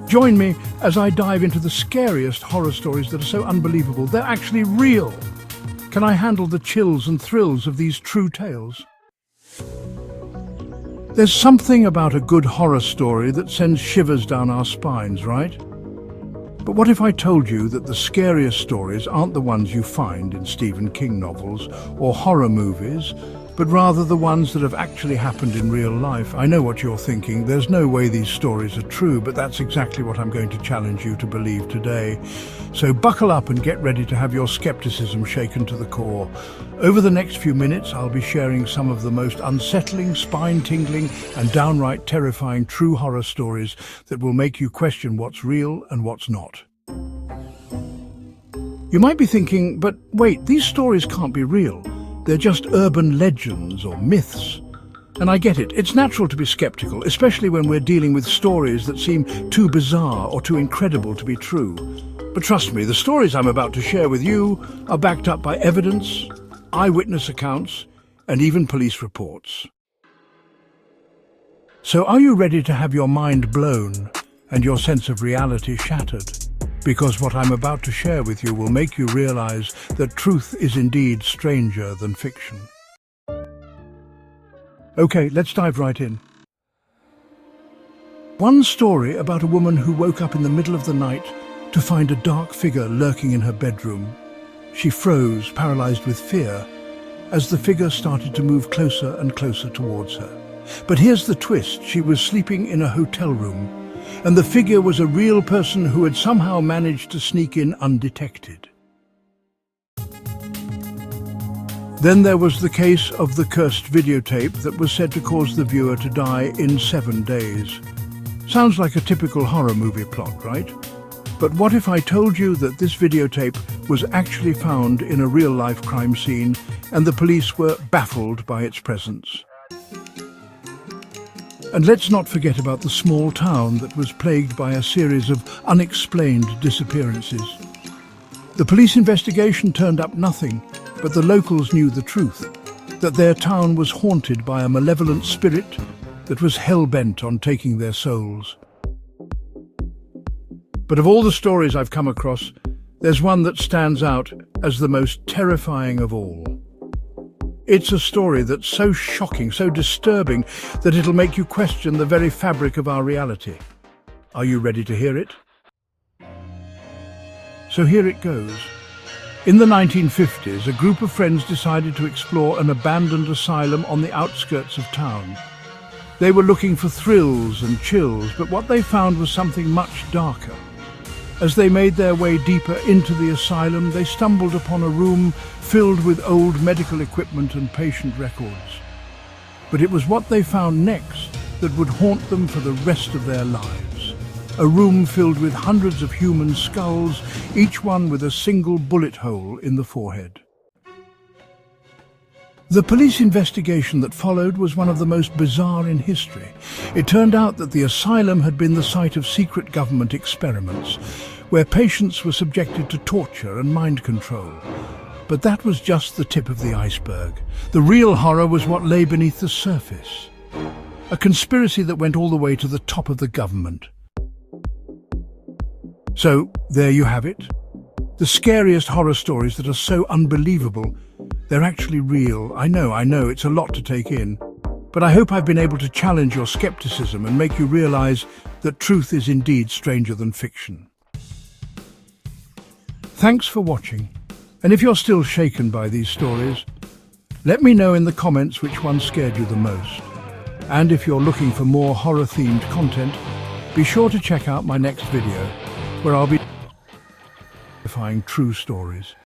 Join me as I dive into the scariest horror stories that are so unbelievable they're actually real. Can I handle the chills and thrills of these true tales? There's something about a good horror story that sends shivers down our spines, right? But what if I told you that the scariest stories aren't the ones you find in Stephen King novels or horror movies, but rather the ones that have actually happened in real life? I know what you're thinking. There's no way these stories are true, but that's exactly what I'm going to challenge you to believe today. So buckle up and get ready to have your skepticism shaken to the core. Over the next few minutes, I'll be sharing some of the most unsettling, spine-tingling, and downright terrifying true horror stories that will make you question what's real and what's not. You might be thinking, but wait, these stories can't be real. They're just urban legends or myths. And I get it. It's natural to be skeptical, especially when we're dealing with stories that seem too bizarre or too incredible to be true. But trust me, the stories I'm about to share with you are backed up by evidence, eyewitness accounts, and even police reports. So are you ready to have your mind blown and your sense of reality shattered? Because what I'm about to share with you will make you realize that truth is indeed stranger than fiction. Okay, let's dive right in. One story about a woman who woke up in the middle of the night to find a dark figure lurking in her bedroom. She froze, paralyzed with fear, as the figure started to move closer and closer towards her. But here's the twist: she was sleeping in a hotel room, and the figure was a real person who had somehow managed to sneak in undetected. Then there was the case of the cursed videotape that was said to cause the viewer to die in 7 days. Sounds like a typical horror movie plot, right? But what if I told you that this videotape was actually found in a real-life crime scene and the police were baffled by its presence? And let's not forget about the small town that was plagued by a series of unexplained disappearances. The police investigation turned up nothing, but the locals knew the truth, that their town was haunted by a malevolent spirit that was hell-bent on taking their souls. But of all the stories I've come across, there's one that stands out as the most terrifying of all. It's a story that's so shocking, so disturbing, that it'll make you question the very fabric of our reality. Are you ready to hear it? So here it goes. In the 1950s, a group of friends decided to explore an abandoned asylum on the outskirts of town. They were looking for thrills and chills, but what they found was something much darker. As they made their way deeper into the asylum, they stumbled upon a room filled with old medical equipment and patient records. But it was what they found next that would haunt them for the rest of their lives. A room filled with hundreds of human skulls, each one with a single bullet hole in the forehead. The police investigation that followed was one of the most bizarre in history. It turned out that the asylum had been the site of secret government experiments, where patients were subjected to torture and mind control. But that was just the tip of the iceberg. The real horror was what lay beneath the surface. A conspiracy that went all the way to the top of the government. So, there you have it. The scariest horror stories that are so unbelievable, they're actually real. I know, it's a lot to take in. But I hope I've been able to challenge your skepticism and make you realize that truth is indeed stranger than fiction. Thanks for watching. And if you're still shaken by these stories, let me know in the comments which one scared you the most. And if you're looking for more horror-themed content, be sure to check out my next video, where I'll be horrifying true stories.